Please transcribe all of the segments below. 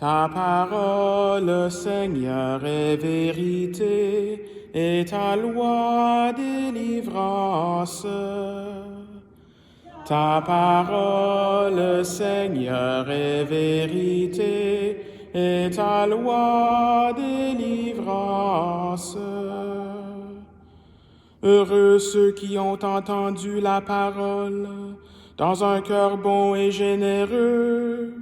Ta parole, Seigneur, est vérité, et ta loi délivrance. Ta parole, Seigneur, est vérité, et ta loi délivrance. Heureux ceux qui ont entendu la parole dans un cœur bon et généreux,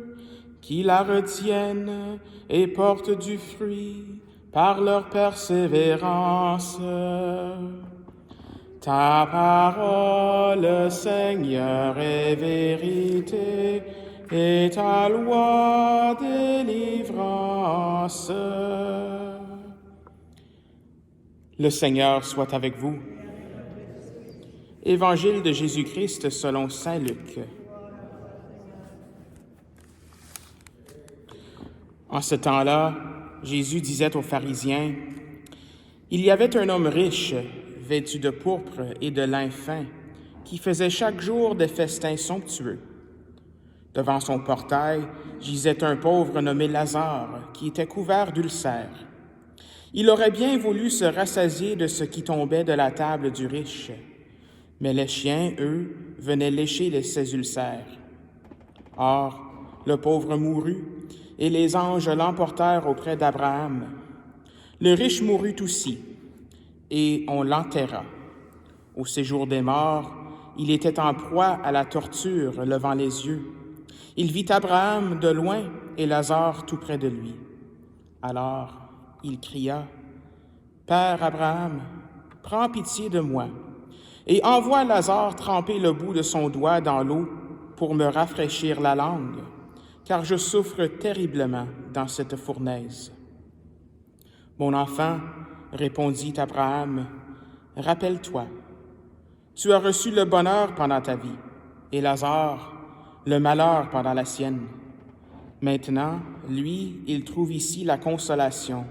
qui la retiennent et portent du fruit par leur persévérance. Ta parole, Seigneur, est vérité, et ta loi délivrance. Le Seigneur soit avec vous. Évangile de Jésus-Christ selon saint Luc. En ce temps-là, Jésus disait aux pharisiens, « Il y avait un homme riche, vêtu de pourpre et de lin fin, qui faisait chaque jour des festins somptueux. Devant son portail gisait un pauvre nommé Lazare, qui était couvert d'ulcères. Il aurait bien voulu se rassasier de ce qui tombait de la table du riche, mais les chiens, eux, venaient lécher ses ulcères. Or, le pauvre mourut, et les anges l'emportèrent auprès d'Abraham. Le riche mourut aussi, et on l'enterra. Au séjour des morts, il était en proie à la torture, levant les yeux. Il vit Abraham de loin et Lazare tout près de lui. Alors, il cria, « Père Abraham, prends pitié de moi, et envoie Lazare tremper le bout de son doigt dans l'eau pour me rafraîchir la langue, car je souffre terriblement dans cette fournaise. » « Mon enfant, répondit Abraham, rappelle-toi, tu as reçu le bonheur pendant ta vie, et Lazare, le malheur pendant la sienne. Maintenant, lui, il trouve ici la consolation,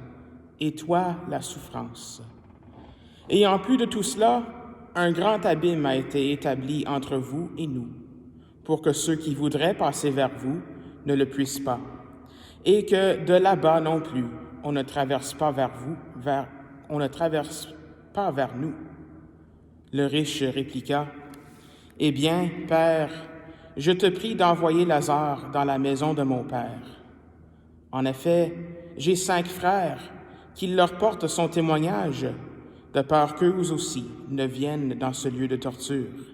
et toi, la souffrance. Et en plus de tout cela, un grand abîme a été établi entre vous et nous, pour que ceux qui voudraient passer vers vous ne le puissent pas, et que de là-bas non plus, on ne traverse pas vers nous. Le riche répliqua, « Eh bien, Père, je te prie d'envoyer Lazare dans la maison de mon Père. En effet, j'ai 5 frères, qu'il leur porte son témoignage, de peur qu'eux aussi ne viennent dans ce lieu de torture. »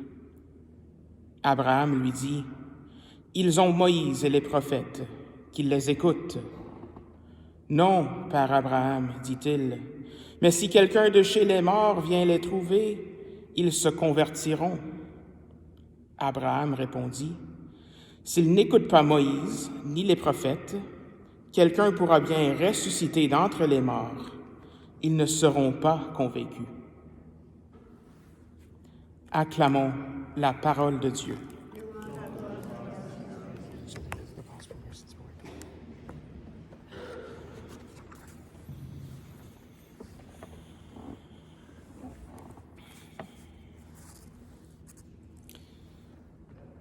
Abraham lui dit, « Ils ont Moïse et les prophètes, qu'ils les écoutent. » « Non, Père Abraham, dit-il, mais si quelqu'un de chez les morts vient les trouver, ils se convertiront. » Abraham répondit, « S'ils n'écoutent pas Moïse ni les prophètes, quelqu'un pourra bien ressusciter d'entre les morts. Ils ne seront pas convaincus. » Acclamons la parole de Dieu.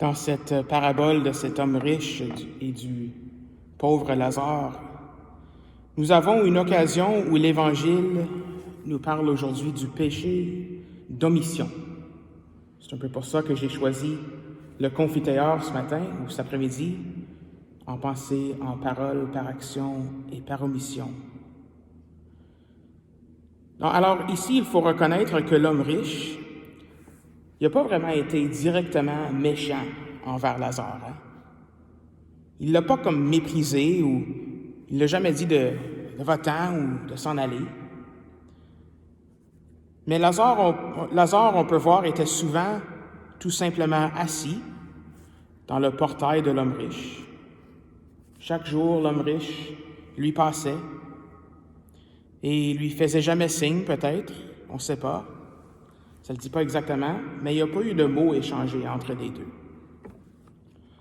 Dans cette parabole de cet homme riche et du pauvre Lazare, nous avons une occasion où l'Évangile nous parle aujourd'hui du péché d'omission. C'est un peu pour ça que j'ai choisi le confiteor ce matin ou cet après-midi, en pensée, en parole, par action et par omission. Alors ici, il faut reconnaître que l'homme riche, il n'a pas vraiment été directement méchant envers Lazare. Il ne l'a pas comme méprisé ou il ne l'a jamais dit de va-t'en ou de s'en aller. Mais Lazare, on peut voir, était souvent tout simplement assis dans le portail de l'homme riche. Chaque jour, l'homme riche lui passait et il lui faisait jamais signe, peut-être, on ne sait pas. Ça ne le dit pas exactement, mais il n'y a pas eu de mots échangés entre les deux.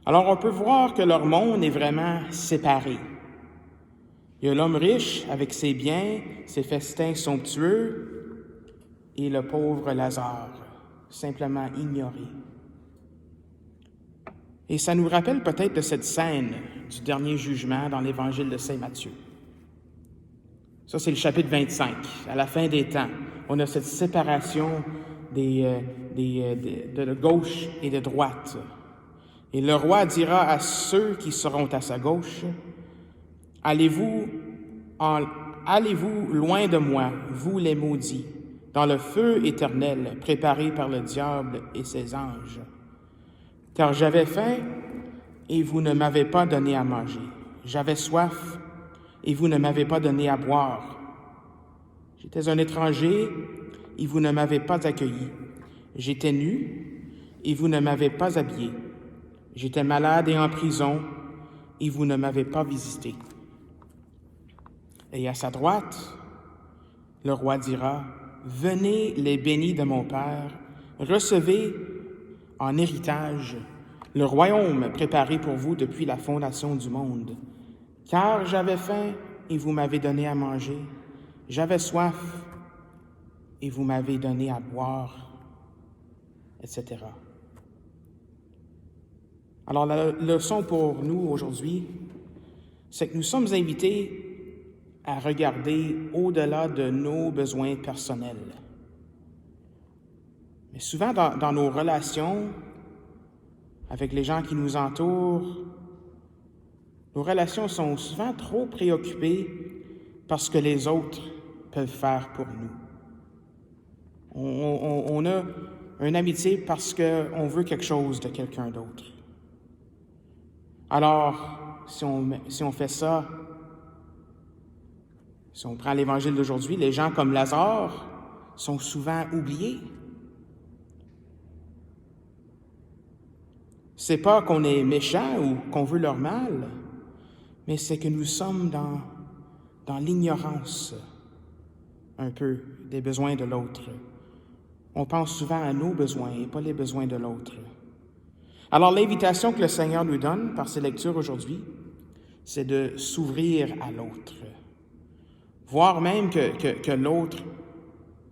Alors, on peut voir que leur monde est vraiment séparé. Il y a l'homme riche avec ses biens, ses festins somptueux, et le pauvre Lazare, simplement ignoré. Et ça nous rappelle peut-être de cette scène du dernier jugement dans l'Évangile de Saint Matthieu. Ça, c'est le chapitre 25, à la fin des temps. On a cette séparation de gauche et de droite. Et le roi dira à ceux qui seront à sa gauche, « Allez-vous loin de moi, vous les maudits, dans le feu éternel préparé par le diable et ses anges. Car j'avais faim, et vous ne m'avez pas donné à manger. J'avais soif, et vous ne m'avez pas donné à boire. J'étais un étranger, et vous ne m'avez pas accueilli. J'étais nu, et vous ne m'avez pas habillé. J'étais malade et en prison, et vous ne m'avez pas visité. » Et à sa droite, le roi dira, « Venez les bénis de mon Père, recevez en héritage le royaume préparé pour vous depuis la fondation du monde. Car j'avais faim et vous m'avez donné à manger, j'avais soif et vous m'avez donné à boire, etc. » Alors la leçon pour nous aujourd'hui, c'est que nous sommes invités à regarder au-delà de nos besoins personnels. Mais souvent, dans nos relations avec les gens qui nous entourent, nos relations sont souvent trop préoccupées par ce que les autres peuvent faire pour nous. On a une amitié parce qu'on veut quelque chose de quelqu'un d'autre. Alors, si on fait ça, si on prend l'Évangile d'aujourd'hui, les gens comme Lazare sont souvent oubliés. C'est pas qu'on est méchant ou qu'on veut leur mal, mais c'est que nous sommes dans l'ignorance un peu des besoins de l'autre. On pense souvent à nos besoins et pas les besoins de l'autre. Alors l'invitation que le Seigneur nous donne par ces lectures aujourd'hui, c'est de s'ouvrir à l'autre. Voir même que l'autre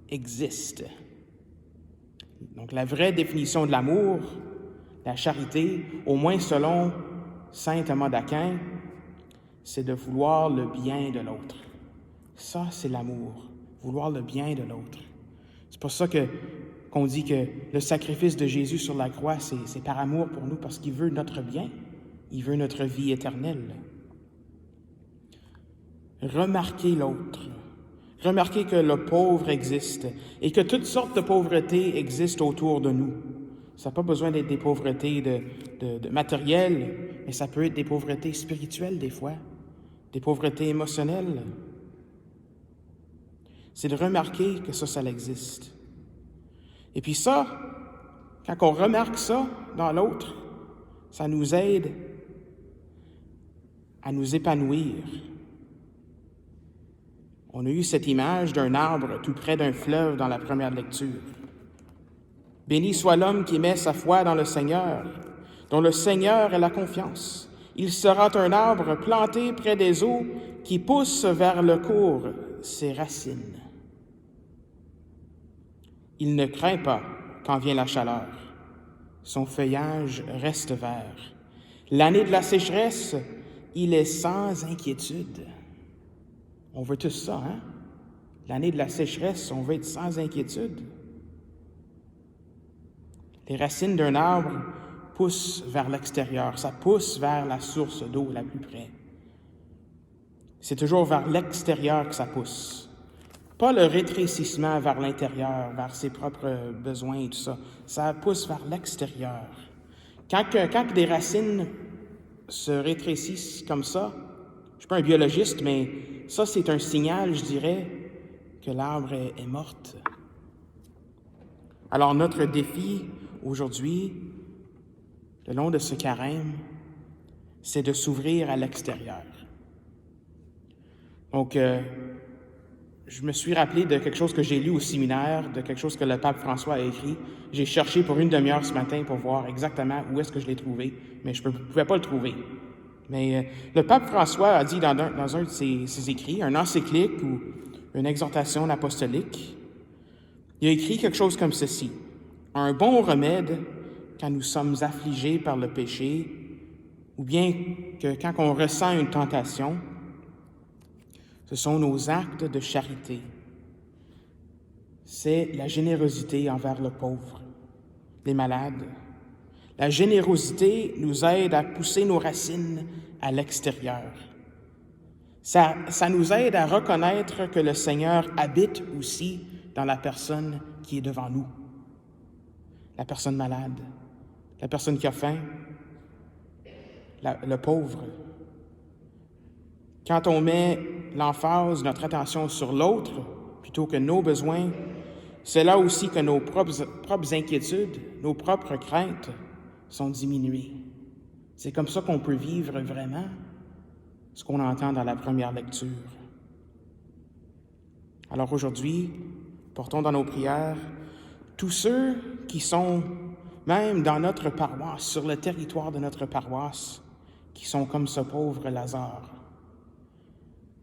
existe. Donc la vraie définition de l'amour, la charité, au moins selon saint Thomas d'Aquin, c'est de vouloir le bien de l'autre. Ça, c'est l'amour, vouloir le bien de l'autre. C'est pour ça qu'on dit que le sacrifice de Jésus sur la croix, c'est par amour pour nous, parce qu'il veut notre bien, il veut notre vie éternelle. Remarquez l'autre. Remarquez que le pauvre existe et que toutes sortes de pauvretés existent autour de nous. Ça n'a pas besoin d'être des pauvretés de matériel, mais ça peut être des pauvretés spirituelles des fois, des pauvretés émotionnelles. C'est de remarquer que ça existe. Et puis ça, quand on remarque ça dans l'autre, ça nous aide à nous épanouir. On a eu cette image d'un arbre tout près d'un fleuve dans la première lecture. Béni soit l'homme qui met sa foi dans le Seigneur, dont le Seigneur est la confiance. Il sera un arbre planté près des eaux qui pousse vers le cours ses racines. Il ne craint pas quand vient la chaleur. Son feuillage reste vert. L'année de la sécheresse, il est sans inquiétude. On veut tous ça, hein? L'année de la sécheresse, on veut être sans inquiétude. Les racines d'un arbre poussent vers l'extérieur, ça pousse vers la source d'eau la plus près. C'est toujours vers l'extérieur que ça pousse. Pas le rétrécissement vers l'intérieur, vers ses propres besoins et tout ça. Ça pousse vers l'extérieur. Quand des racines se rétrécissent comme ça, je ne suis pas un biologiste, mais ça, c'est un signal, je dirais, que l'arbre est morte. Alors, notre défi aujourd'hui, le long de ce carême, c'est de s'ouvrir à l'extérieur. Donc, je me suis rappelé de quelque chose que j'ai lu au séminaire, de quelque chose que le pape François a écrit. J'ai cherché pour une demi-heure ce matin pour voir exactement où est-ce que je l'ai trouvé, mais je ne pouvais pas le trouver. Mais le pape François a dit dans un de ses écrits, un encyclique ou une exhortation apostolique, il a écrit quelque chose comme ceci. Un bon remède quand nous sommes affligés par le péché ou bien que quand on ressent une tentation, ce sont nos actes de charité. C'est la générosité envers le pauvre, les malades. La générosité nous aide à pousser nos racines à l'extérieur. Ça nous aide à reconnaître que le Seigneur habite aussi dans la personne qui est devant nous. La personne malade, la personne qui a faim, le pauvre. Quand on met l'emphase, notre attention sur l'autre plutôt que nos besoins, c'est là aussi que nos propres inquiétudes, nos propres craintes sont diminuées. C'est comme ça qu'on peut vivre vraiment ce qu'on entend dans la première lecture. Alors aujourd'hui, portons dans nos prières tous ceux qui sont même dans notre paroisse, sur le territoire de notre paroisse, qui sont comme ce pauvre Lazare,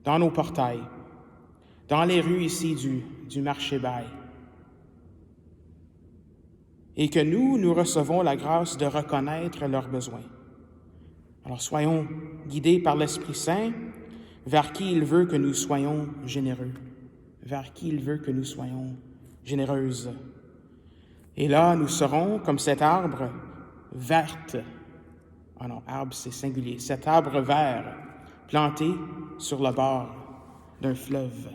dans nos portails, dans les rues ici du marché-bail, et que nous recevons la grâce de reconnaître leurs besoins. Alors soyons guidés par l'Esprit Saint vers qui il veut que nous soyons généreux, vers qui il veut que nous soyons généreuses. Et là, nous serons comme cet arbre verte. Ah non, arbre c'est singulier. Cet arbre vert planté sur le bord d'un fleuve.